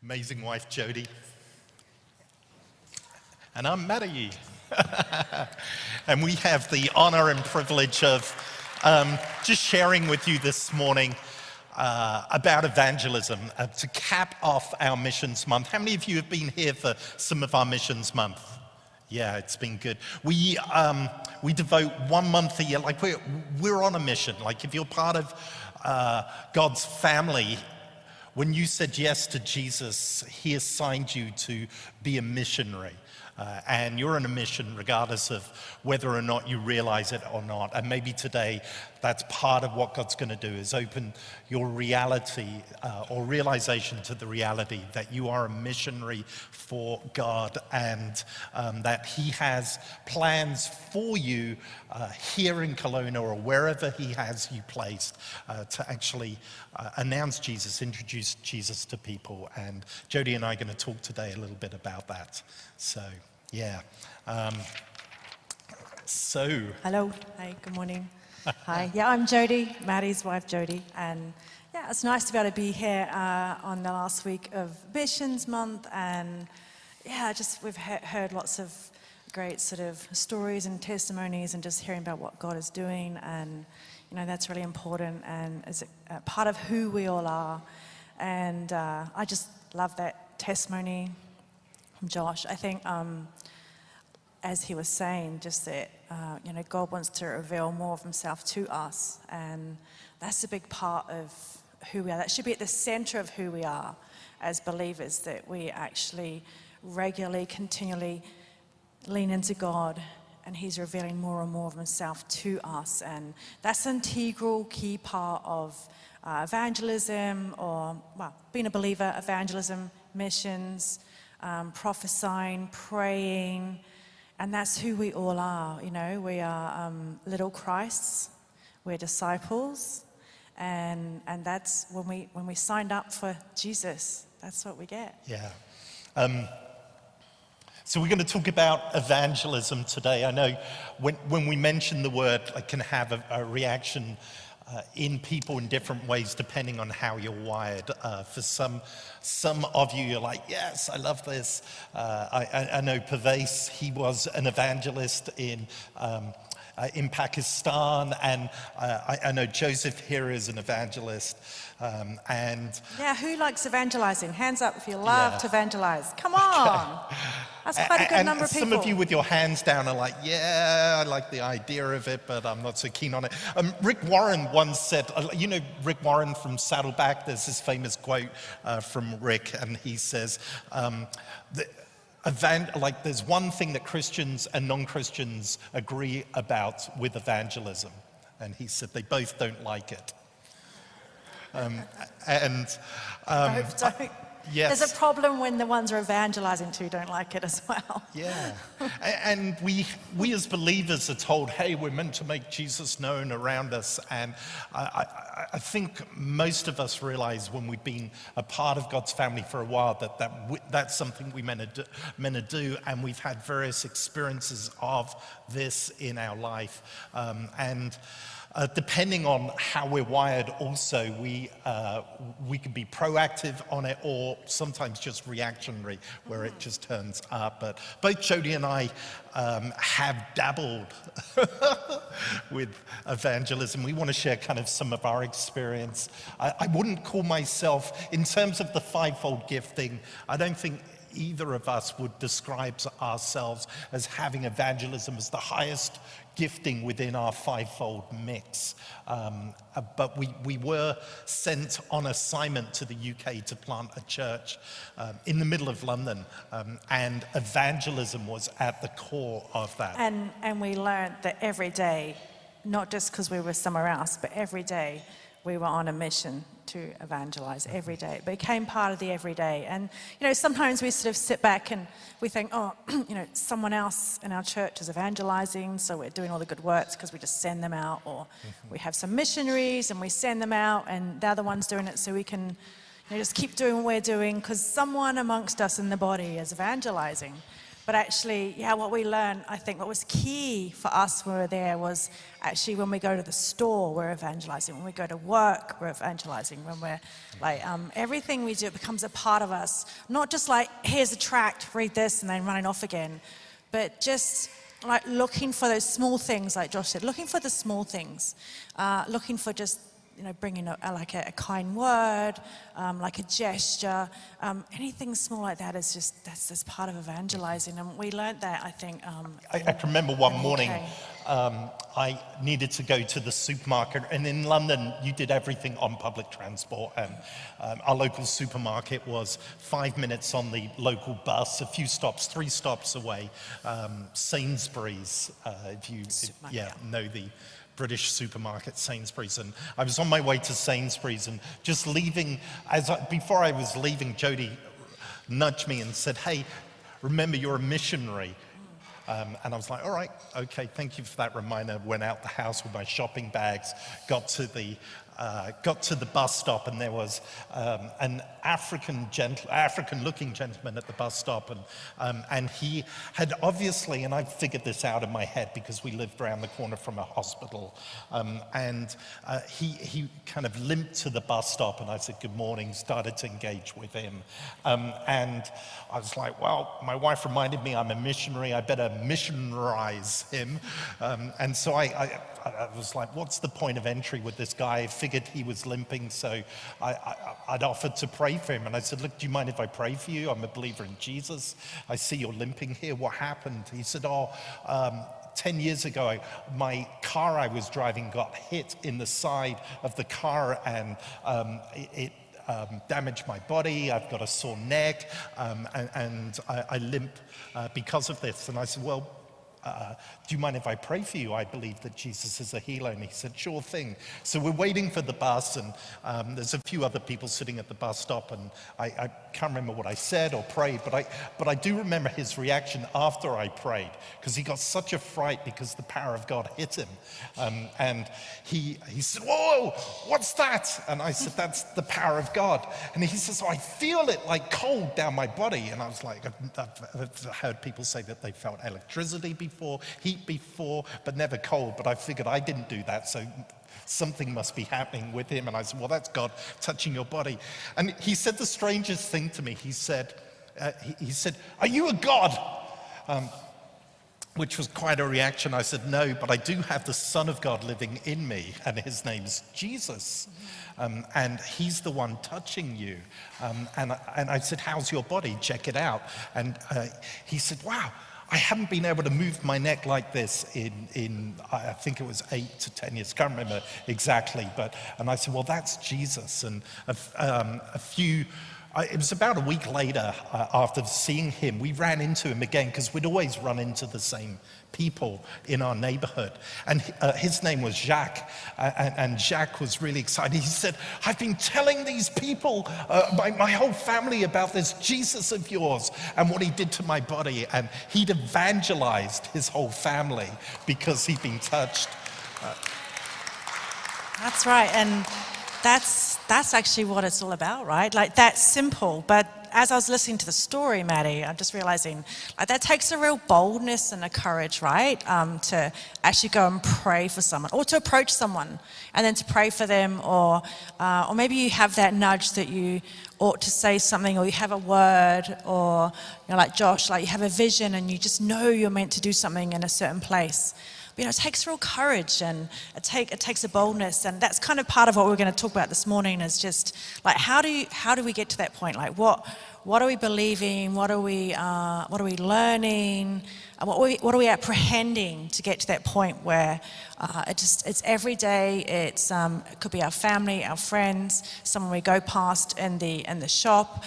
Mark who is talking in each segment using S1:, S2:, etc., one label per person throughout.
S1: Amazing wife, Jodie. And I'm Matti. And we have the honor and privilege of just sharing with you this morning about evangelism to cap off our missions month. How many of you have been here for some of our missions month? Yeah, it's been good. We devote 1 month a year, like we're on a mission. Like if you're part of God's family, when you said yes to Jesus, he assigned you to be a missionary. And you're on a mission regardless of whether or not you realize it or not. And maybe today, that's part of what God's going to do, is open your reality or realization to the reality that you are a missionary for God, and that he has plans for you here in Kelowna or wherever he has you placed to actually announce Jesus, introduce Jesus to people. And Jodie and I are going to talk today a little bit about that. So, yeah.
S2: Hello. Hi, good morning. Hi. Yeah, I'm Jodie, Matti's wife, Jodie. And yeah, it's nice to be able to be here on the last week of Missions Month. And yeah, we've heard lots of great sort of stories and testimonies and just hearing about what God is doing. And, you know, that's really important and is a part of who we all are. And I just love that testimony from Josh. I think, as he was saying, just that, God wants to reveal more of himself to us. And that's a big part of who we are. That should be at the center of who we are as believers, that we actually regularly, continually lean into God, and he's revealing more and more of himself to us. And that's an integral, key part of evangelism, or, well, being a believer, evangelism, missions, prophesying, praying, and that's who we all are. You know, we are little Christs, we're disciples, and that's when we signed up for Jesus, that's what we get.
S1: Yeah. So we're going to talk about evangelism today. I know when we mention the word, it can have a reaction in people in different ways depending on how you're wired. For some of you, you're like, yes, I love this. I know Pervez, he was an evangelist in Pakistan, and I know Joseph here is an evangelist.
S2: Yeah, who likes evangelizing? Hands up if you love to evangelize. Come on. Okay. That's quite a good number of people.
S1: Some of you with your hands down are like, yeah, I like the idea of it, but I'm not so keen on it. Rick Warren once said, you know Rick Warren from Saddleback? There's this famous quote from Rick, and he says, there's one thing that Christians and non-Christians agree about with evangelism. And he said they both don't like it. Yes.
S2: There's a problem when the ones we're evangelizing to don't like it as well.
S1: Yeah. And we as believers are told, hey, we're meant to make Jesus known around us. And I think most of us realize when we've been a part of God's family for a while that's something we meant to do. And we've had various experiences of this in our life. Depending on how we're wired also, we can be proactive on it or sometimes just reactionary, where it just turns up. But both Jodie and I have dabbled with evangelism. We want to share kind of some of our experience. I wouldn't call myself, in terms of the fivefold gifting, I don't think either of us would describe ourselves as having evangelism as the highest gifting within our fivefold mix. But we were sent on assignment to the UK to plant a church in the middle of London, and evangelism was at the core of that.
S2: And we learned that every day, not just because we were somewhere else, but every day we were on a mission to evangelize every day. It became part of the everyday. And, you know, sometimes we sort of sit back and we think, oh, you know, someone else in our church is evangelizing, so we're doing all the good works because we just send them out. Or we have some missionaries and we send them out and they're the ones doing it, so we can, you know, just keep doing what we're doing because someone amongst us in the body is evangelizing. But actually, yeah, what we learned, I think what was key for us when we were there was actually when we go to the store, we're evangelizing. When we go to work, we're evangelizing. When we're like, everything we do becomes a part of us. Not just like, here's a tract, read this, and then running off again. But just like looking for those small things, like Josh said, looking for the small things. Looking for just, bringing a kind word, like a gesture, anything small like that is just, that's part of evangelizing. And we learned that, I think.
S1: I can remember one morning,
S2: UK.
S1: I needed to go to the supermarket, and in London, you did everything on public transport, and our local supermarket was 5 minutes on the local bus, a few stops, 3 stops away, Sainsbury's, if you know the British supermarket, Sainsbury's, and I was on my way to Sainsbury's and just leaving, before I was leaving, Jodie nudged me and said, hey, remember you're a missionary. And I was like, all right, okay, thank you for that reminder. Went out the house with my shopping bags, got to the bus stop, and there was an African-looking gentleman at the bus stop, and he had obviously, and I figured this out in my head because we lived around the corner from a hospital, and he kind of limped to the bus stop, and I said, good morning, started to engage with him, and I was like, well, my wife reminded me I'm a missionary, I better missionarize him, and so I was like, what's the point of entry with this guy? I figured he was limping, so I'd offered to pray for him. And I said, look, do you mind if I pray for you? I'm a believer in Jesus. I see you're limping here. What happened? He said, 10 years ago, my car I was driving got hit in the side of the car, and it damaged my body. I've got a sore neck, and I limp because of this. And I said, well, do you mind if I pray for you? I believe that Jesus is a healer. And he said, sure thing. So we're waiting for the bus, and there's a few other people sitting at the bus stop, and I can't remember what I said or prayed, but I do remember his reaction after I prayed, because he got such a fright because the power of God hit him. And he said, whoa, what's that? And I said, that's the power of God. And he says, I feel it like cold down my body. And I was like, I've heard people say that they felt electricity before, heat before, but never cold. But I figured I didn't do that, so something must be happening with him. And I said, well, that's God touching your body. And he said the strangest thing to me. He said, are you a God? Which was quite a reaction. I said, no, but I do have the Son of God living in me, and his name's Jesus. And he's the one touching you. And I said, how's your body? Check it out. And he said, wow, I haven't been able to move my neck like this in I think it was 8 to 10 years, can't remember exactly. And I said, well, that's Jesus. And it was about a week later, after seeing him, we ran into him again, because we'd always run into the same people in our neighborhood. And his name was Jacques, and Jacques was really excited. He said, I've been telling these people, my whole family, about this Jesus of yours and what he did to my body. And he'd evangelized his whole family because he'd been touched.
S2: That's right, and that's actually what it's all about, right? Like, that's simple, but as I was listening to the story, Matti, I'm just realizing, like, that takes a real boldness and a courage, right? To actually go and pray for someone, or to approach someone and then to pray for them, or maybe you have that nudge that you ought to say something, or you have a word, or like Josh, like you have a vision and you just know you're meant to do something in a certain place. But, it takes real courage, and it takes a boldness, and that's kind of part of what we're going to talk about this morning. Is just like, how do we get to that point? Like, what are we believing? What are we learning? What are we apprehending to get to that point where it's every day? It could be our family, our friends, someone we go past in the shop,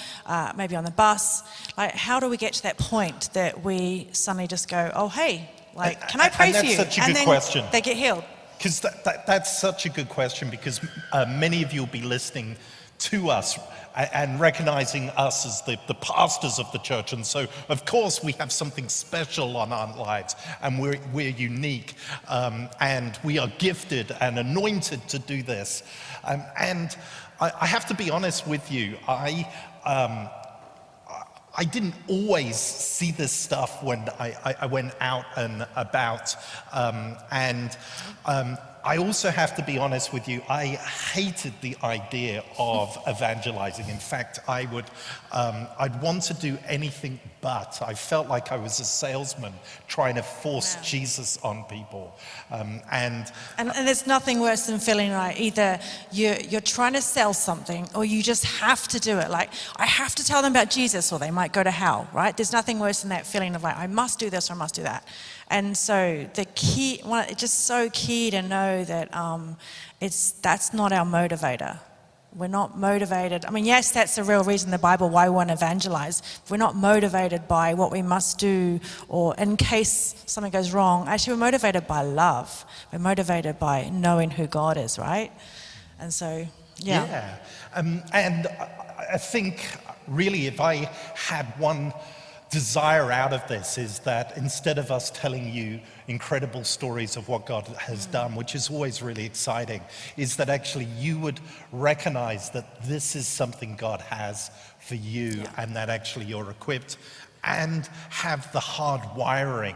S2: maybe on the bus. Like, how do we get to that point that we suddenly just go, oh, hey, like, can I pray for you?
S1: That's such a good question.
S2: They get healed.
S1: Because that's such a good question, because many of you will be listening to us and recognizing us as the pastors of the church. And so, of course, we have something special on our lives, and we're unique, and we are gifted and anointed to do this. And I have to be honest with you, I didn't always see this stuff when I went out and about. I also have to be honest with you, I hated the idea of evangelizing. In fact, I'd want to do anything but. I felt like I was a salesman trying to force Jesus on people. And
S2: there's nothing worse than feeling like either you're trying to sell something or you just have to do it. Like, I have to tell them about Jesus or they might go to hell, right? There's nothing worse than that feeling of like, I must do this or I must do that. And so it's just so key to know that that's not our motivator. We're not motivated. I mean, yes, that's the real reason in the Bible why we want to evangelize. We're not motivated by what we must do or in case something goes wrong. Actually, we're motivated by love. We're motivated by knowing who God is, right? And so, yeah.
S1: And I think really if I had one desire out of this is that instead of us telling you incredible stories of what God has done, which is always really exciting, is that actually you would recognize that this is something God has for you and that actually you're equipped and have the hard wiring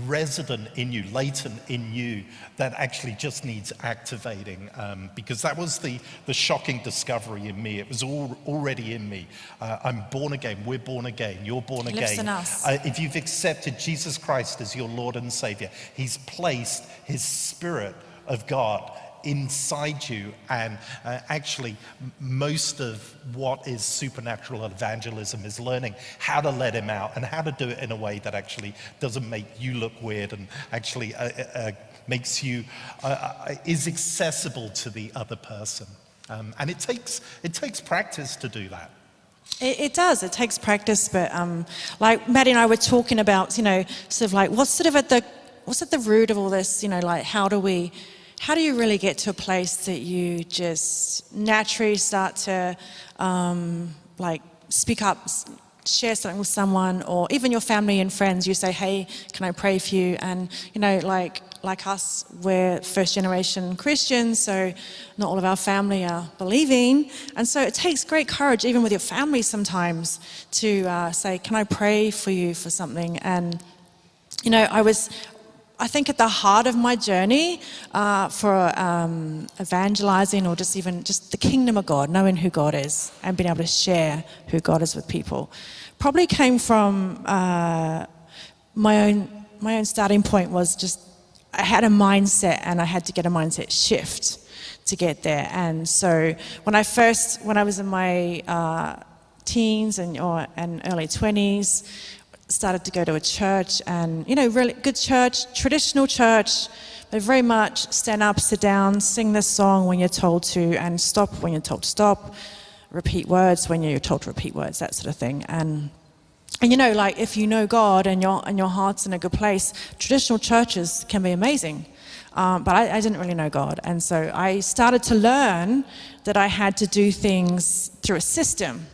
S1: resident in you, latent in you, that actually just needs activating, because that was the shocking discovery in me. It was already in me. I'm born again, we're born again, you're born again.
S2: Lives in us.
S1: If you've accepted Jesus Christ as your Lord and Savior, He's placed His Spirit of God inside you, and actually most of what is supernatural evangelism is learning how to let Him out and how to do it in a way that actually doesn't make you look weird and actually makes you is accessible to the other person, and it takes practice to do that.
S2: It does. It takes practice, but like Matti and I were talking about, sort of like what's at the root of all this, like how do you really get to a place that you just naturally start to like speak up, share something with someone, or even your family and friends, you say, hey, can I pray for you? And, like us, we're first generation Christians, so not all of our family are believing. And so it takes great courage, even with your family sometimes, to say, can I pray for you for something? And, I think at the heart of my journey for evangelizing or just the kingdom of God, knowing who God is and being able to share who God is with people, probably came from my own starting point was just I had a mindset and I had to get a mindset shift to get there. And so when I was in my teens and early 20s, started to go to a church and, really good church, traditional church, but very much stand up, sit down, sing this song when you're told to, and stop when you're told to stop, repeat words when you're told to repeat words, that sort of thing. And like if you know God and your heart's in a good place, traditional churches can be amazing. But I didn't really know God. And so I started to learn that I had to do things through a system.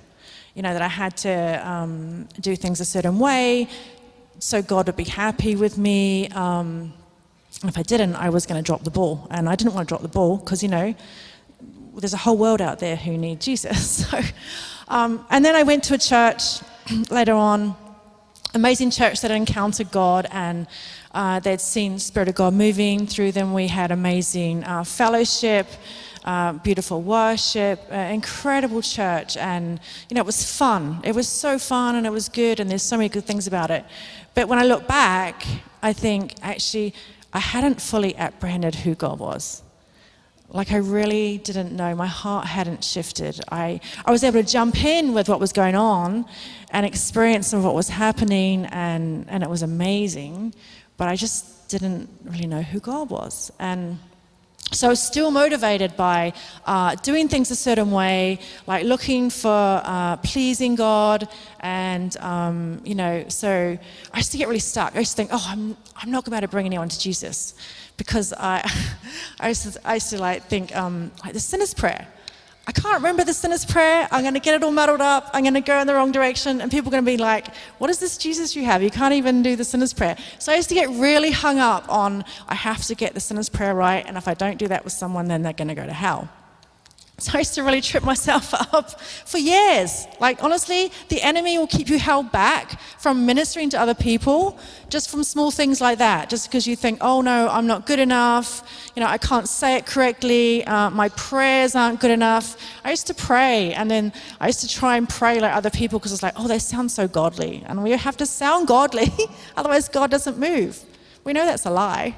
S2: That I had to do things a certain way so God would be happy with me. And if I didn't, I was going to drop the ball. And I didn't want to drop the ball because, there's a whole world out there who need Jesus. So, and then I went to a church later on, amazing church that had encountered God, and they'd seen the Spirit of God moving through them. We had amazing fellowship. Beautiful worship, incredible church, and it was fun. It was so fun and it was good, and there's so many good things about it. But when I look back, I think actually I hadn't fully apprehended who God was. Like I really didn't know. My heart hadn't shifted. I was able to jump in with what was going on and experience some of what was happening, and it was amazing. But I just didn't really know who God was. And so I was still motivated by doing things a certain way, like looking for pleasing God, and so I used to get really stuck. I used to think, I'm not going to be able to bring anyone to Jesus, because I used to like think like the sinner's prayer. I can't remember the sinner's prayer. I'm going to get it all muddled up. I'm going to go in the wrong direction. And people are going to be like, what is this Jesus you have? You can't even do the sinner's prayer. So I used to get really hung up on, I have to get the sinner's prayer right. And if I don't do that with someone, then they're going to go to hell. So I used to really trip myself up for years. Like, honestly, the enemy will keep you held back from ministering to other people just from small things like that. Just because you think, oh no, I'm not good enough. I can't say it correctly. My prayers aren't good enough. I used to pray, and then I used to try and pray like other people because it's like, oh, they sound so godly. And we have to sound godly, otherwise God doesn't move. We know that's a lie.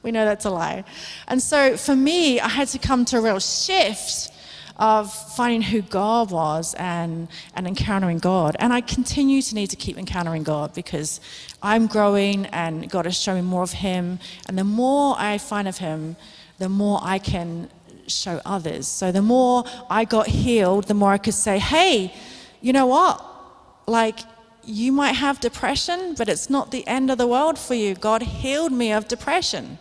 S2: We know that's a lie. And so for me, I had to come to a real shift of finding who God was and encountering God. And I continue to need to keep encountering God because I'm growing and God is showing more of him. And the more I find of him, the more I can show others. So the more I got healed, the more I could say, hey, you know what? Like, you might have depression, but it's not the end of the world for you. God healed me of depression.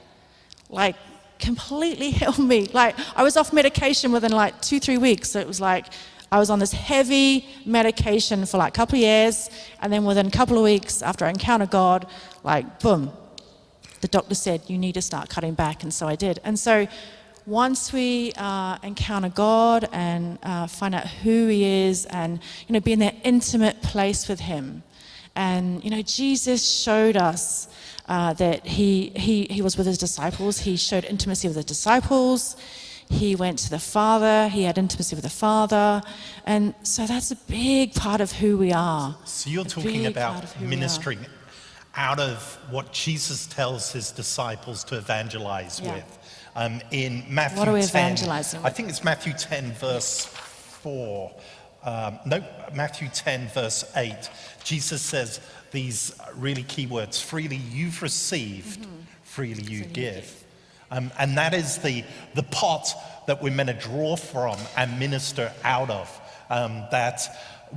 S2: Like, completely healed me. Like, I was off medication within like 2-3 weeks. So it was like, I was on this heavy medication for like a couple of years. And then within a couple of weeks after I encountered God, like, boom, the doctor said, you need to start cutting back. And so I did. And so once we encounter God and find out who he is and, be in that intimate place with him. And, Jesus showed us that he was with his disciples. He showed intimacy with his disciples. He went to the Father. He had intimacy with the Father. And so that's a big part of who we are.
S1: So you're talking about ministering out of what Jesus tells his disciples to evangelize with. In Matthew 10,
S2: what are we evangelizing with?
S1: I think it's Matthew 10 verse 4. Matthew 10 verse 8. Jesus says these really key words: freely you've received, freely you give. And that is the pot that we're meant to draw from and minister out of. That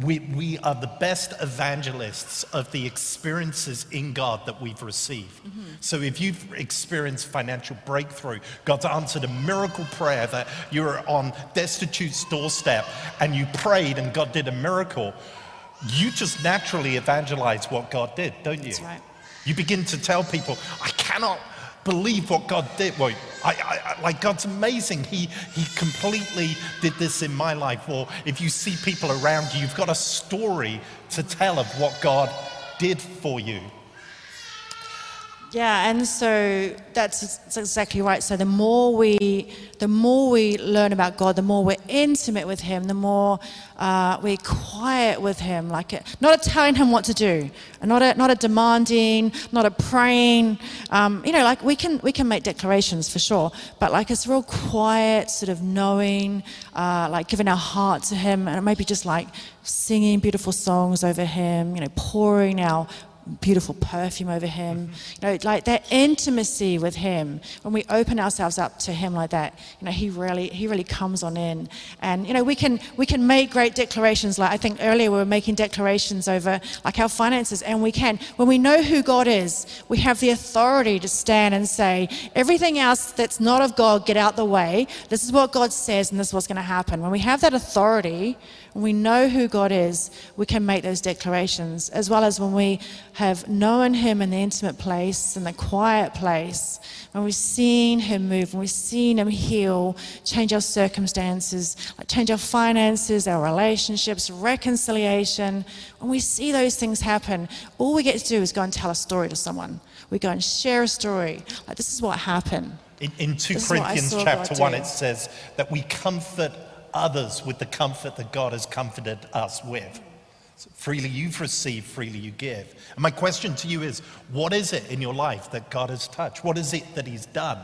S1: we are the best evangelists of the experiences in God that we've received. So if you've experienced financial breakthrough, God's answered a miracle prayer, that you were on destitute's doorstep and you prayed and God did a miracle, you just naturally evangelize what God did, don't you?
S2: That's right.
S1: You begin to tell people, I cannot believe what God did. Well, like, God's amazing. He completely did this in my life. Or if you see people around you, you've got a story to tell of what God did for you.
S2: Yeah, and so that's exactly right. So the more we learn about God, the more we're intimate with him, the more we're quiet with him, not telling him what to do, and not a demanding, not a praying. We can make declarations for sure, but like it's real quiet, sort of knowing, giving our heart to him, and maybe just like singing beautiful songs over him, pouring our beautiful perfume over him, like that intimacy with him. When we open ourselves up to him like that, he really comes on in. And we can make great declarations. Like I think earlier we were making declarations over like our finances, and when we know who God is, we have the authority to stand and say, everything else that's not of God, get out the way. This is what God says, and this is what's going to happen. When we have that authority, when we know who God is, we can make those declarations, as well as when we have known him in the intimate place, in the quiet place, when we've seen him move, when we've seen him heal, change our circumstances, change our finances, our relationships, reconciliation. When we see those things happen, all we get to do is go and tell a story to someone. We go and share a story. Like, this is what happened.
S1: In 2 Corinthians chapter 1, it says that we comfort others with the comfort that God has comforted us with. So freely you've received, freely you give. And my question to you is, what is it in your life that God has touched? What is it that he's done?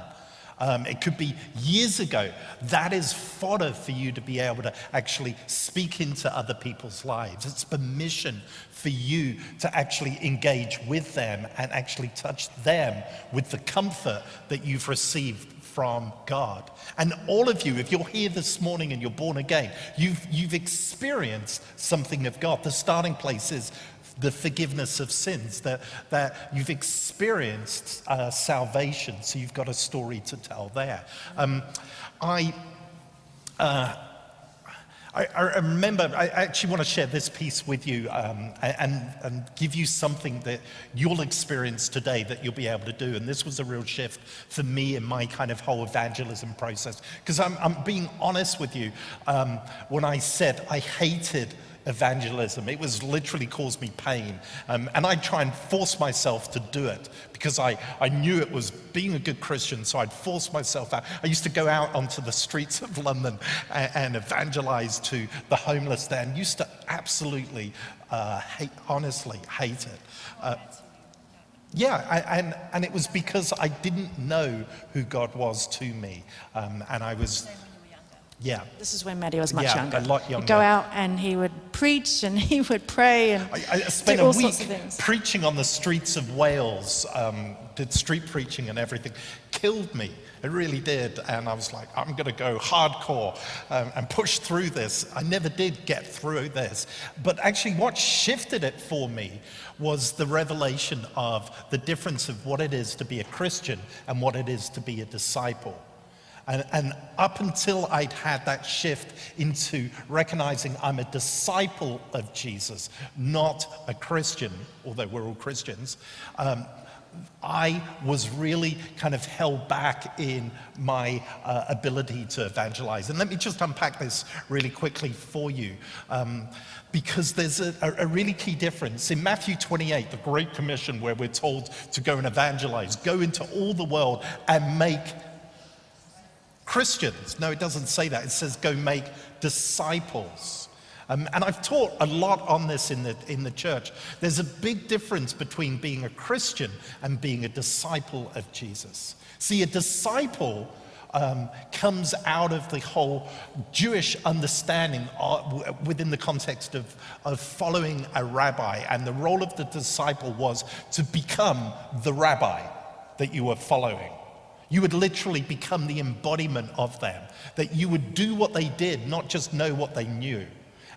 S1: It could be years ago. That is fodder for you to be able to actually speak into other people's lives. It's permission for you to actually engage with them and actually touch them with the comfort that you've received from God. And all of you, if you're here this morning and you're born again, you've experienced something of God. The starting place is the forgiveness of sins, that you've experienced salvation, so you've got a story to tell there. I remember, I actually want to share this piece with you and give you something that you'll experience today that you'll be able to do. And this was a real shift for me in my kind of whole evangelism process. Because I'm being honest with you, when I said I hated evangelism, it was literally caused me pain. And I try and force myself to do it because I knew it was being a good Christian, so I'd force myself out. I used to go out onto the streets of London and evangelize to the homeless there, and used to absolutely honestly hate it. And it was because I didn't know who God was to me, and I was... Yeah.
S2: This is when Matti was much younger.
S1: A lot younger.
S2: He'd go out and he would preach and he would pray and
S1: I spent
S2: do all
S1: a week
S2: sorts of things.
S1: preaching on the streets of Wales, did street preaching and everything. Killed me. It really did. And I was like, I'm going to go hardcore and push through this. I never did get through this. But actually what shifted it for me was the revelation of the difference of what it is to be a Christian and what it is to be a disciple. And up until I'd had that shift into recognizing I'm a disciple of Jesus, not a Christian, although we're all Christians, I was really kind of held back in my ability to evangelize. And let me just unpack this really quickly for you, because there's a really key difference. In Matthew 28, the Great Commission, where we're told to go and evangelize, go into all the world and make Christians. No, it doesn't say that. It says go make disciples. And I've taught a lot on this in the church. There's a big difference between being a Christian and being a disciple of Jesus. See, a disciple comes out of the whole Jewish understanding within the context of following a rabbi. And the role of the disciple was to become the rabbi that you were following. You would literally become the embodiment of them, that you would do what they did, not just know what they knew.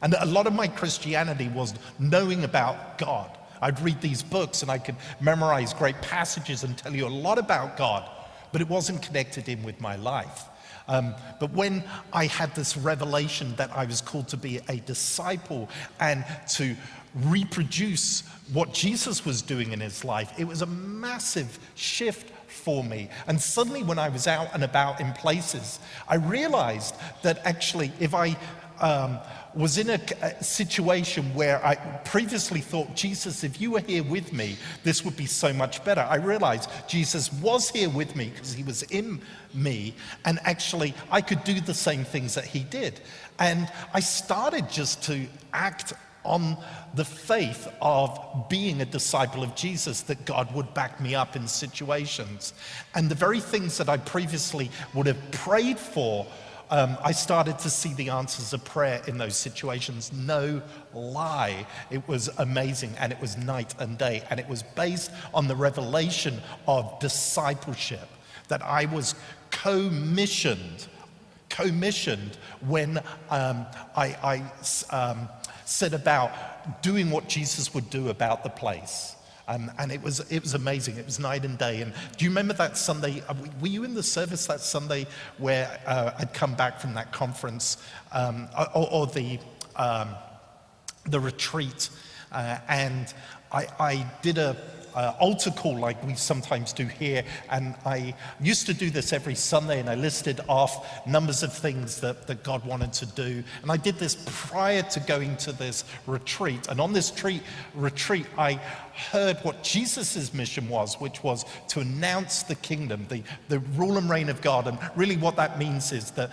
S1: And a lot of my Christianity was knowing about God. I'd read these books and I could memorize great passages and tell you a lot about God, but it wasn't connected in with my life. But when I had this revelation that I was called to be a disciple and to reproduce what Jesus was doing in his life, it was a massive shift for me. And suddenly when I was out and about in places, I realized that actually if I was in a situation where I previously thought, Jesus, if you were here with me, this would be so much better. I realized Jesus was here with me because he was in me, and actually I could do the same things that he did. And I started just to act on the faith of being a disciple of Jesus, that God would back me up in situations. And the very things that I previously would have prayed for, I started to see the answers of prayer in those situations. No lie. It was amazing, and it was night and day. And it was based on the revelation of discipleship, that I was commissioned when I said about doing what Jesus would do about the place. And it was amazing. It was night and day. And do you remember that Sunday? Were you in the service that Sunday where I'd come back from that conference or the retreat? And I did a altar call like we sometimes do here, and I used to do this every Sunday, and I listed off numbers of things that God wanted to do. And I did this prior to going to this retreat, and on this retreat I heard what Jesus' mission was, which was to announce the kingdom, the rule and reign of God. And really what that means is that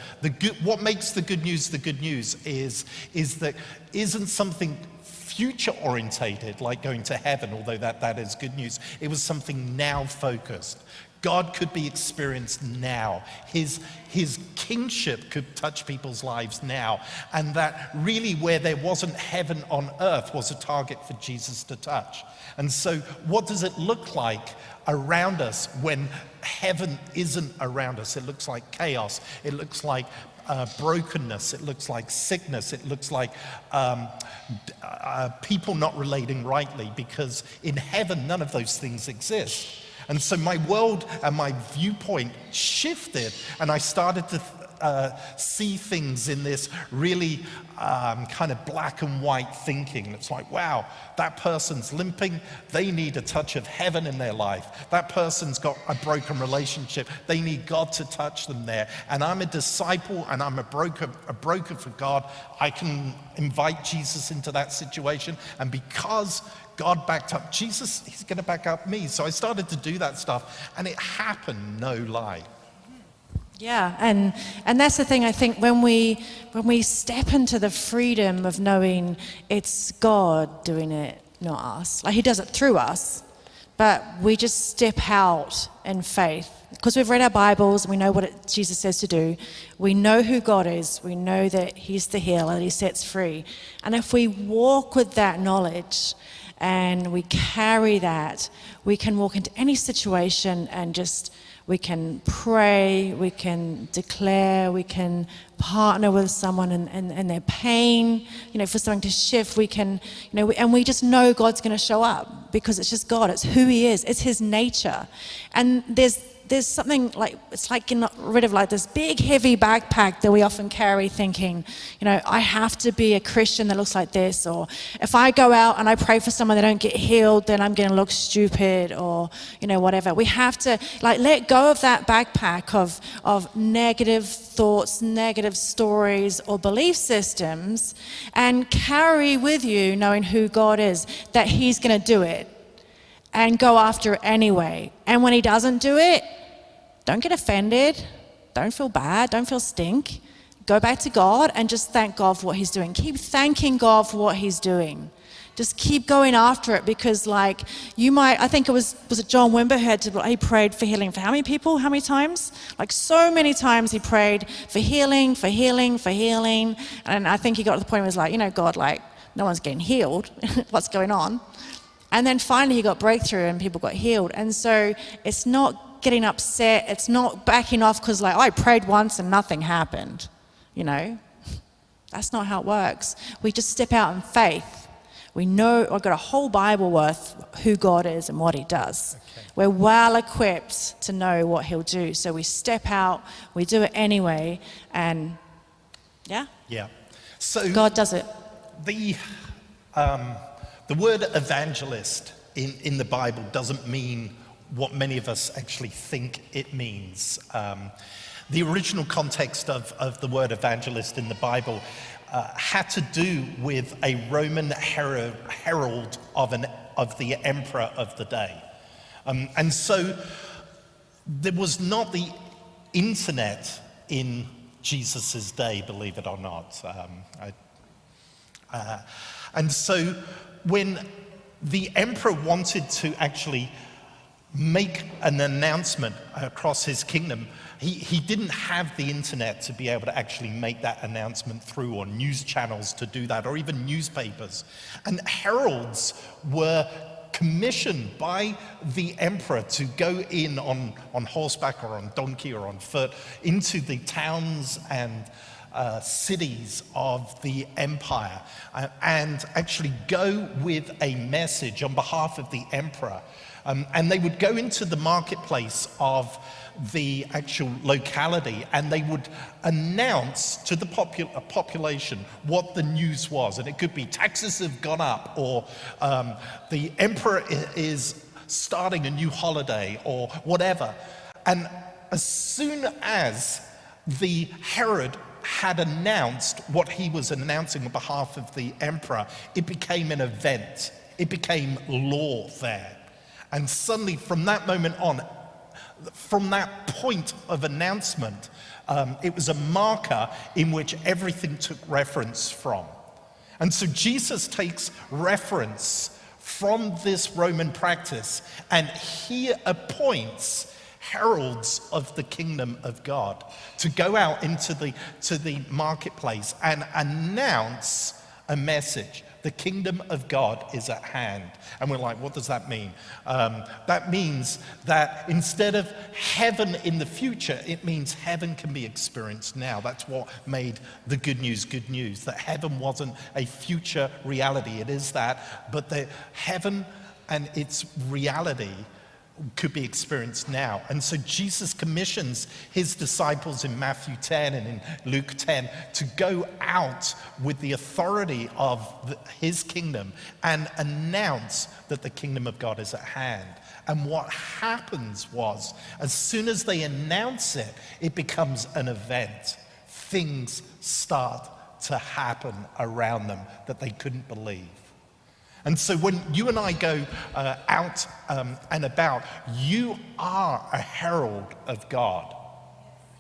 S1: what makes the good news is that isn't something future orientated, like going to heaven, although that is good news. It was something now focused. God could be experienced now. His kingship could touch people's lives now. And that really where there wasn't heaven on earth was a target for Jesus to touch. And so what does it look like around us when heaven isn't around us? It looks like chaos. It looks like brokenness. It looks like sickness. It looks like people not relating rightly, because in heaven none of those things exist. And so my world and my viewpoint shifted, and I started to see things in this really kind of black and white thinking. It's like, wow, that person's limping. They need a touch of heaven in their life. That person's got a broken relationship. They need God to touch them there. And I'm a disciple and I'm a broker for God. I can invite Jesus into that situation. And because God backed up Jesus, he's going to back up me. So I started to do that stuff, and it happened, no lie.
S2: Yeah, and that's the thing. I think when we step into the freedom of knowing it's God doing it, not us. Like he does it through us, but we just step out in faith because we've read our Bibles. We know what Jesus says to do. We know who God is. We know that he's the healer, that he sets free. And if we walk with that knowledge and we carry that, we can walk into any situation and just. We can pray, we can declare, we can partner with someone in their pain, for something to shift. We can, and we just know God's going to show up because it's just God. It's who he is. It's his nature. And there's something like, it's like getting rid of like this big heavy backpack that we often carry thinking, I have to be a Christian that looks like this, or if I go out and I pray for someone that don't get healed, then I'm going to look stupid, or, whatever. We have to like let go of that backpack of negative thoughts, negative stories or belief systems and carry with you knowing who God is, that he's going to do it. And go after it anyway. And when he doesn't do it, don't get offended. Don't feel bad. Don't feel stink. Go back to God and just thank God for what he's doing. Keep thanking God for what he's doing. Just keep going after it because I think it was it John Wimber he prayed for healing for how many people? How many times? Like so many times he prayed for healing, for healing, for healing. And I think he got to the point where he was like, God, no one's getting healed. What's going on? And then finally he got breakthrough and people got healed. And so it's not getting upset. It's not backing off because I prayed once and nothing happened. That's not how it works. We just step out in faith. We know, I've got a whole Bible worth who God is and what he does. Okay. We're well equipped to know what he'll do. So we step out, we do it anyway, and yeah.
S1: So
S2: God does it.
S1: The word evangelist in the Bible doesn't mean what many of us actually think it means. The original context of the word evangelist in the Bible had to do with a Roman herald of the emperor of the day. And so there was not the internet in Jesus' day, believe it or not. And so when the emperor wanted to actually make an announcement across his kingdom, he didn't have the internet to be able to actually make that announcement through, or news channels to do that, or even newspapers. And heralds were commissioned by the emperor to go in on horseback or on donkey or on foot into the towns and cities of the empire and actually go with a message on behalf of the emperor. And they would go into the marketplace of the actual locality and they would announce to the population what the news was. And it could be taxes have gone up, or the emperor is starting a new holiday, or whatever. And as soon as the herald had announced what he was announcing on behalf of the emperor, it became an event. It became law there. And suddenly, from that moment on, from that point of announcement, it was a marker in which everything took reference from. And so Jesus takes reference from this Roman practice, and he appoints heralds of the kingdom of God to go out into the marketplace and announce a message. The kingdom of God is at hand. And we're like, what does that mean? That means that instead of heaven in the future, it means heaven can be experienced now. That's what made the good news, that heaven wasn't a future reality. It is that, but the heaven and its reality could be experienced now. And so Jesus commissions his disciples in Matthew 10 and in Luke 10 to go out with the authority of his kingdom and announce that the kingdom of God is at hand. And what happens was, as soon as they announce it, it becomes an event. Things start to happen around them that they couldn't believe. And so when you and I go out and about, you are a herald of God.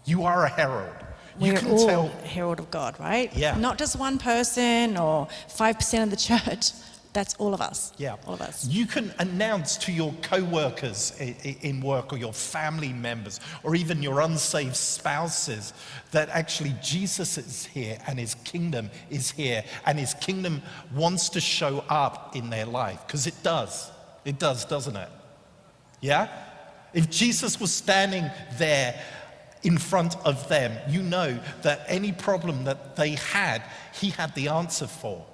S1: You are a herald. You
S2: We're
S1: can
S2: all
S1: tell.
S2: herald of God, right?
S1: Yeah.
S2: Not just one person or 5% of the church. That's all of us.
S1: Yeah.
S2: All of us.
S1: You can announce to your co-workers in work, or your family members, or even your unsaved spouses, that actually Jesus is here and his kingdom is here, and his kingdom wants to show up in their life, because it does. It does, doesn't it? Yeah? If Jesus was standing there in front of them, you know that any problem that they had, he had the answer for.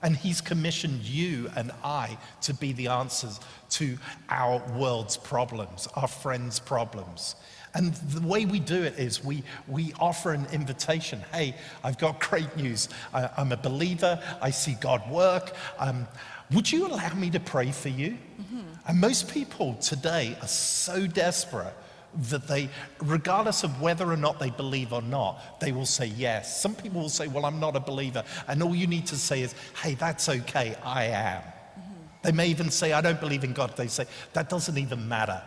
S1: And he's commissioned you and I to be the answers to our world's problems, our friends' problems. And the way we do it is we offer an invitation. Hey, I've got great news. I'm a believer. I see God work. Would you allow me to pray for you? Mm-hmm. And most people today are so desperate that they, regardless of whether or not they believe or not, they will say yes. Some people will say, well, I'm not a believer. And all you need to say is, hey, that's okay, I am. Mm-hmm. They may even say, I don't believe in God. They say, that doesn't even matter.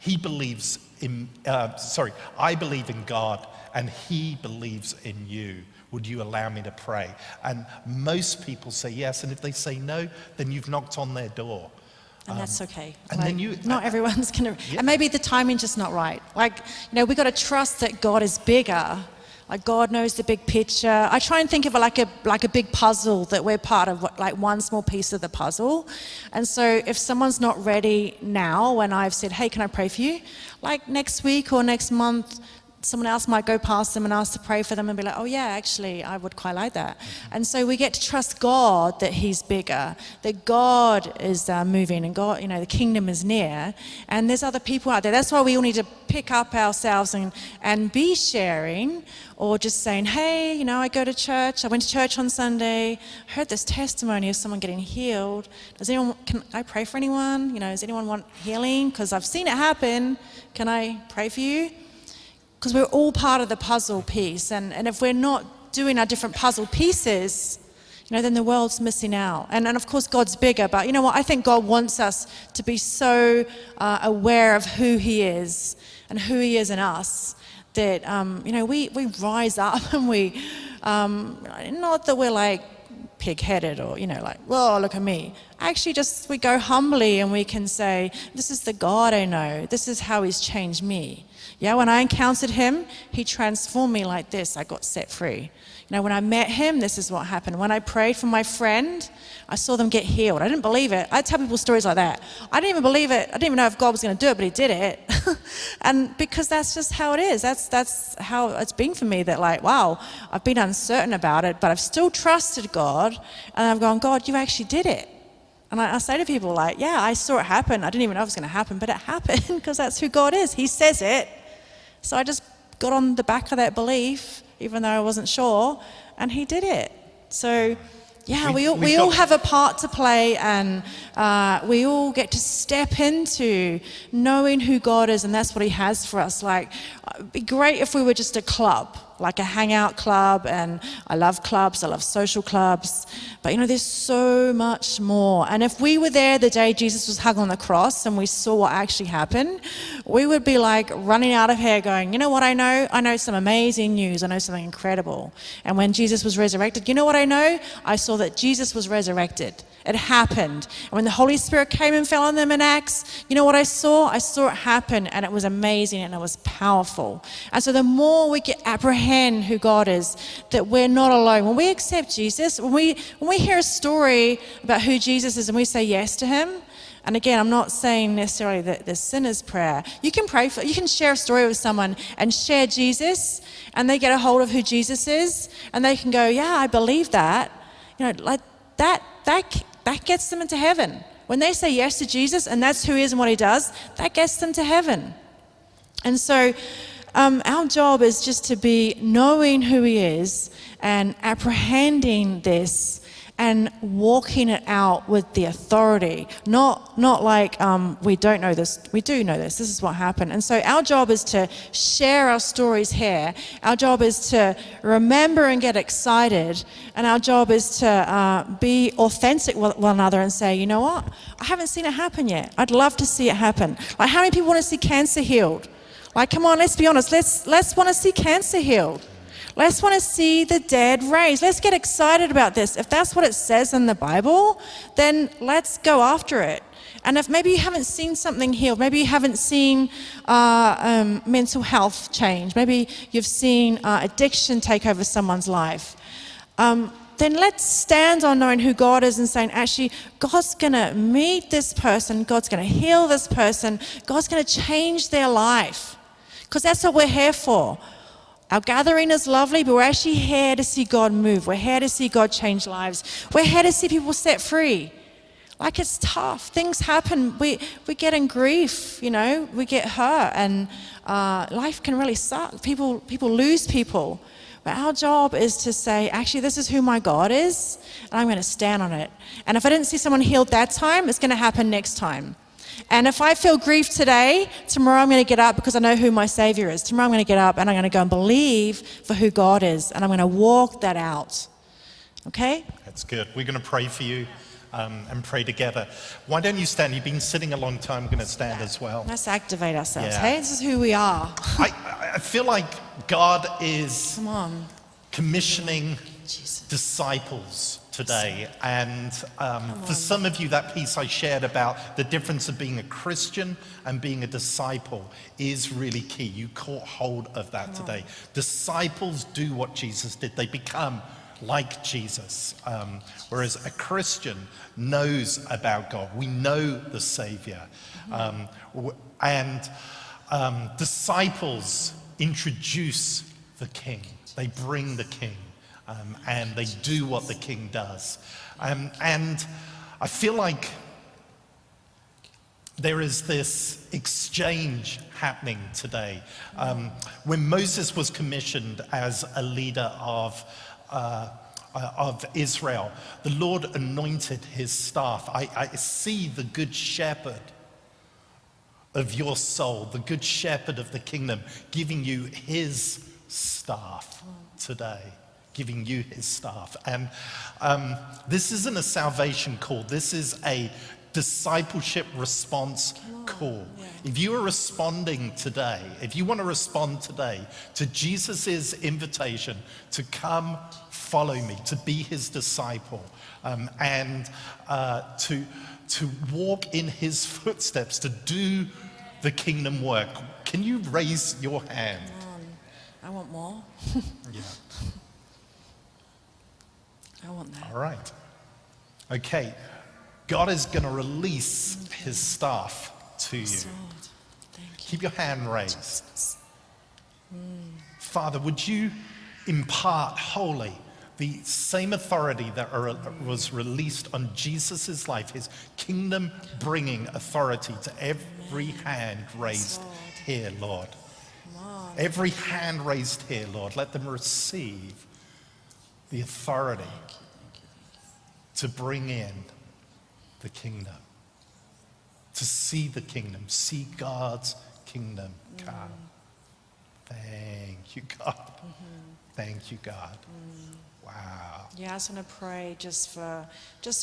S1: He believes in, I believe in God and he believes in you. Would you allow me to pray? And most people say yes. And if they say no, then you've knocked on their door.
S2: And that's okay.
S1: And
S2: like,
S1: then
S2: not everyone's going to,
S1: yeah.
S2: and maybe the timing's just not right. Like, we got to trust that God is bigger. Like God knows the big picture. I try and think of it like a big puzzle that we're part of, like one small piece of the puzzle. And so if someone's not ready now, when I've said, hey, can I pray for you? Like next week or next month, someone else might go past them and ask to pray for them and be like, oh yeah, actually, I would quite like that. Mm-hmm. And so we get to trust God that he's bigger, that God is moving and God, the kingdom is near. And there's other people out there. That's why we all need to pick up ourselves and be sharing, or just saying, hey, I go to church. I went to church on Sunday. I heard this testimony of someone getting healed. Can I pray for anyone? Does anyone want healing? Because I've seen it happen. Can I pray for you? Because we're all part of the puzzle piece. And if we're not doing our different puzzle pieces, then the world's missing out. And of course, God's bigger. But you know what? I think God wants us to be so aware of who he is and who he is in us that, we rise up and we, not that we're like pig-headed or, whoa, look at me. Actually, just we go humbly and we can say, this is the God I know. This is how he's changed me. Yeah, when I encountered him, he transformed me like this. I got set free. When I met him, this is what happened. When I prayed for my friend, I saw them get healed. I didn't believe it. I tell people stories like that. I didn't even believe it. I didn't even know if God was going to do it, but he did it. And because that's just how it is. That's how it's been for me, that wow, I've been uncertain about it, but I've still trusted God. And I've gone, God, you actually did it. And I say to people yeah, I saw it happen. I didn't even know it was going to happen, but it happened because that's who God is. He says it. So I just got on the back of that belief, even though I wasn't sure, and he did it. So, yeah, we all have a part to play, and we all get to step into knowing who God is, and that's what he has for us. It'd be great if we were just a club, like a hangout club, and I love clubs, I love social clubs, but there's so much more. And if we were there the day Jesus was hung on the cross and we saw what actually happened, we would be running out of here going, you know what I know? I know some amazing news, I know something incredible. And when Jesus was resurrected, you know what I know? I saw that Jesus was resurrected. It happened. And when the Holy Spirit came and fell on them in Acts, you know what I saw? I saw it happen, and it was amazing and it was powerful. And so the more we can apprehend who God is, that we're not alone. When we accept Jesus, when we hear a story about who Jesus is and we say yes to him, and again, I'm not saying necessarily that the sinner's prayer. You can share a story with someone and share Jesus, and they get a hold of who Jesus is, and they can go, yeah, I believe that. That gets them into heaven. When they say yes to Jesus, and that's who he is and what he does, that gets them to heaven. And so our job is just to be knowing who he is and apprehending this and walking it out with the authority, not like we don't know this, we do know this is what happened. And so our job is to share our stories here. Our job is to remember and get excited, and our job is to be authentic with one another and say, you know what, I haven't seen it happen yet. I'd love to see it happen. Like, how many people want to see cancer healed? Like, come on, let's be honest, let's want to see cancer healed. Let's want to see the dead raised. Let's get excited about this. If that's what it says in the Bible, then let's go after it. And if maybe you haven't seen something healed, maybe you haven't seen mental health change, maybe you've seen addiction take over someone's life, then let's stand on knowing who God is and saying, actually, God's going to meet this person, God's going to heal this person, God's going to change their life. Because that's what we're here for. Our gathering is lovely, but we're actually here to see God move. We're here to see God change lives. We're here to see people set free. Like, it's tough. Things happen. We get in grief, you know, we get hurt, and life can really suck. People lose people. But our job is to say, actually, this is who my God is, and I'm going to stand on it. And if I didn't see someone healed that time, it's going to happen next time. And if I feel grief today, tomorrow I'm going to get up because I know who my Savior is. Tomorrow I'm going to get up and I'm going to go and believe for who God is. And I'm going to walk that out. Okay?
S1: That's good. We're going to pray for you and pray together. Why don't you stand? You've been sitting a long time. We're going to stand as well.
S2: Let's activate ourselves.
S1: Yeah.
S2: Hey, this is who we are.
S1: I feel like God is
S2: Come on.
S1: commissioning
S2: Jesus.
S1: disciples today, and for some of you, that piece I shared about the difference of being a Christian and being a disciple is really key. You caught hold of that today. Disciples do what Jesus did. They become like Jesus, whereas a Christian knows about God. We know the Savior, and disciples introduce the King. They bring the King. And they do what the King does. And I feel like there is this exchange happening today. When Moses was commissioned as a leader of Israel, the Lord anointed his staff. I see the good shepherd of your soul, the good shepherd of the kingdom, giving you his staff today. Giving you his staff. And this isn't a salvation call. This is a discipleship response call. Yeah. If you are responding today, if you want to respond today to Jesus' invitation to come follow me, to be his disciple, and to walk in his footsteps, to do the kingdom work, can you raise your hand?
S2: I want more.
S1: Yeah.
S2: I want that.
S1: All right. Okay. God is going to release his staff to you.
S2: Thank you.
S1: Keep your hand raised. Father, would you impart wholly the same authority that was released on Jesus' life, his kingdom-bringing authority, to every hand raised here, Lord. Every hand raised here, Lord, let them receive the authority to bring in the kingdom, to see the kingdom, see God's kingdom come. Thank you, God. Thank you, God. Wow.
S2: Yeah, I just want to pray for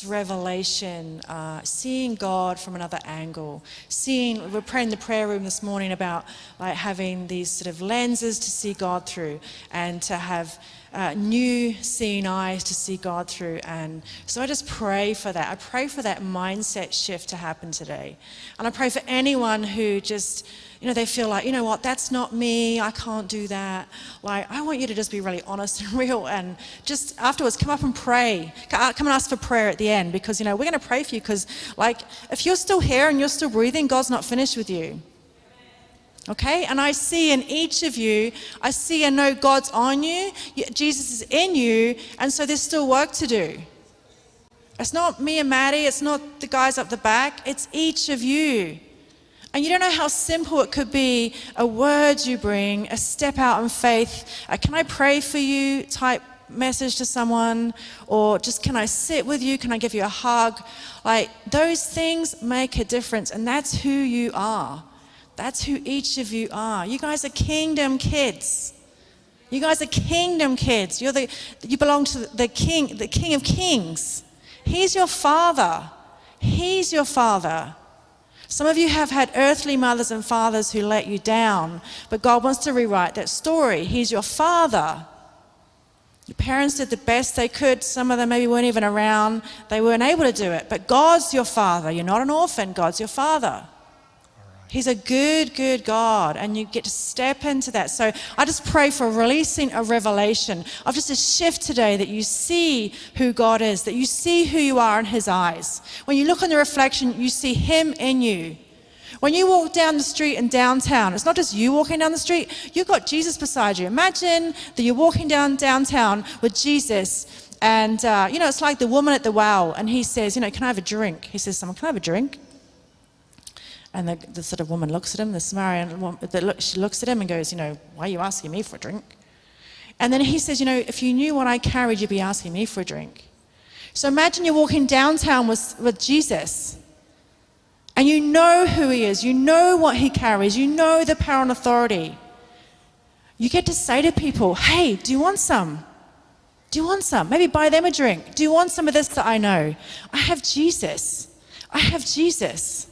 S2: revelation, seeing God from another angle. We're praying in the prayer room this morning about like having these sort of lenses to see God through, and to have new seeing eyes to see God through. And so I just pray for that. I pray for that mindset shift to happen today. And I pray for anyone who just, they feel like, you know what, that's not me, I can't do that. Like, I want you to just be really honest and real, and just afterwards come up and pray. Come and ask for prayer at the end, because, we're going to pray for you, because, like, if you're still here and you're still breathing, God's not finished with you. Okay? And I see in each of you, I see and know God's on you, Jesus is in you, and so there's still work to do. It's not me and Maddie, it's not the guys up the back, it's each of you. And you don't know how simple it could be, a word you bring, a step out in faith, can I pray for you type message to someone, or just can I sit with you, can I give you a hug? Like, those things make a difference, and that's who you are. That's who each of you are. You guys are kingdom kids. You guys are kingdom kids. You belong to the King of Kings. He's your Father. He's your Father. Some of you have had earthly mothers and fathers who let you down, but God wants to rewrite that story. He's your Father. Your parents did the best they could. Some of them maybe weren't even around. They weren't able to do it. But God's your Father. You're not an orphan. God's your Father. He's a good, good God, and you get to step into that. So I just pray for releasing a revelation of just a shift today, that you see who God is, that you see who you are in his eyes. When you look in the reflection, you see him in you. When you walk down the street in downtown, it's not just you walking down the street, you've got Jesus beside you. Imagine that you're walking downtown with Jesus, and it's like the woman at the well, and he says, can I have a drink? He says, someone, can I have a drink? And the sort of woman looks at him, the Samaritan woman, she looks at him and goes, why are you asking me for a drink? And then he says, if you knew what I carried, you'd be asking me for a drink. So imagine you're walking downtown with Jesus, and you know who he is, you know what he carries, you know the power and authority. You get to say to people, hey, do you want some? Do you want some? Maybe buy them a drink. Do you want some of this that I know? I have Jesus. I have Jesus.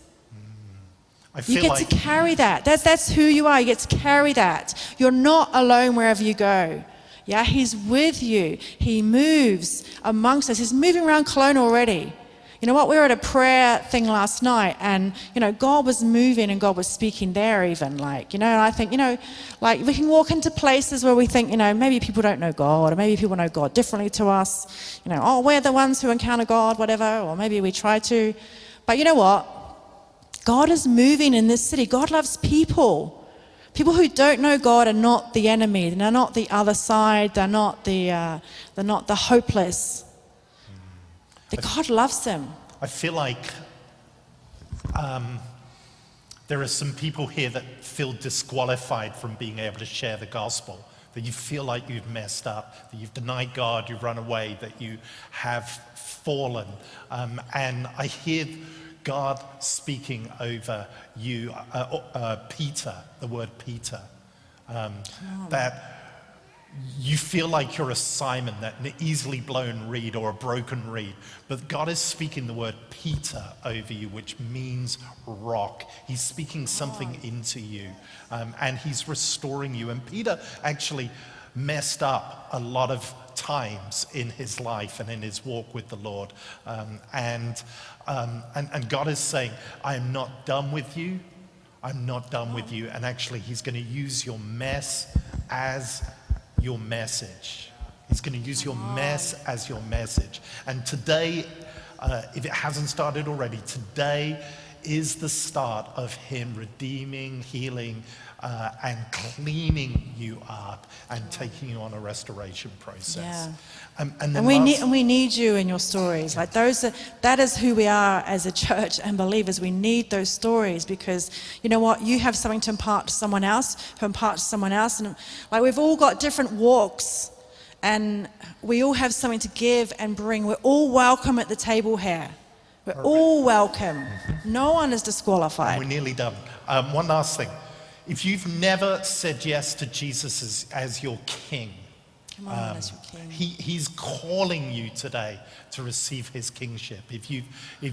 S2: You get to carry that. That's who you are. You get to carry that. You're not alone wherever you go. Yeah, he's with you. He moves amongst us. He's moving around Kelowna already. You know what? We were at a prayer thing last night, and God was moving and God was speaking there even. And I think we can walk into places where we think maybe people don't know God, or maybe people know God differently to us. We're the ones who encounter God, whatever, or maybe we try to. But you know what? God is moving in this city. God loves people. People who don't know God are not the enemy. They're not the other side. They're not the hopeless. God loves them.
S1: I feel like there are some people here that feel disqualified from being able to share the gospel, that you feel like you've messed up, that you've denied God, you've run away, that you have fallen. And I hear God speaking over you, Peter, the word Peter, that you feel like you're a Simon, that an easily blown reed or a broken reed, but God is speaking the word Peter over you, which means rock. He's speaking something into you, and he's restoring you. And Peter actually messed up a lot of times in his life and in his walk with the Lord, and God is saying, I am not done with you. I'm not done with you. And actually he's going to use your mess as your message. He's going to use your mess as your message. And today, if it hasn't started already, today is the start of him redeeming, healing, and cleaning you up and taking you on a restoration process.
S2: Yeah.
S1: And
S2: we need you in your stories. That is who we are as a church and believers. We need those stories, because you know what? You have something to impart to someone else, And we've all got different walks, and we all have something to give and bring. We're all welcome at the table here. We're all welcome. No one is disqualified.
S1: And we're nearly done. One last thing. If you've never said yes to Jesus as your King,
S2: Come on, as your King.
S1: He's calling you today to receive his kingship. If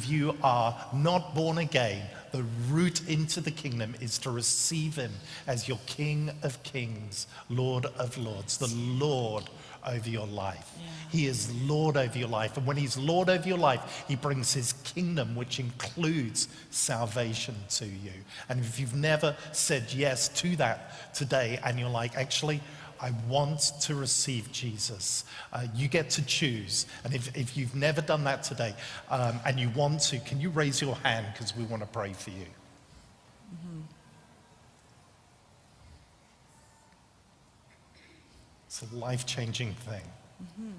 S1: you are not born again, the route into the kingdom is to receive him as your King of Kings, Lord of Lords, the Lord over your life. Yeah. He is Lord over your life. And when he's Lord over your life, he brings his kingdom, which includes salvation to you. And if you've never said yes to that today, and you're like, actually, I want to receive Jesus, you get to choose. And if you've never done that today, and you want to, can you raise your hand, because we want to pray for you.
S2: Mm-hmm.
S1: It's a life-changing thing.
S2: Mm-hmm.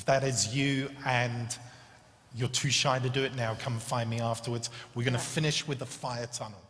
S1: If that is you and you're too shy to do it now, come find me afterwards. We're going to finish with the fire tunnel.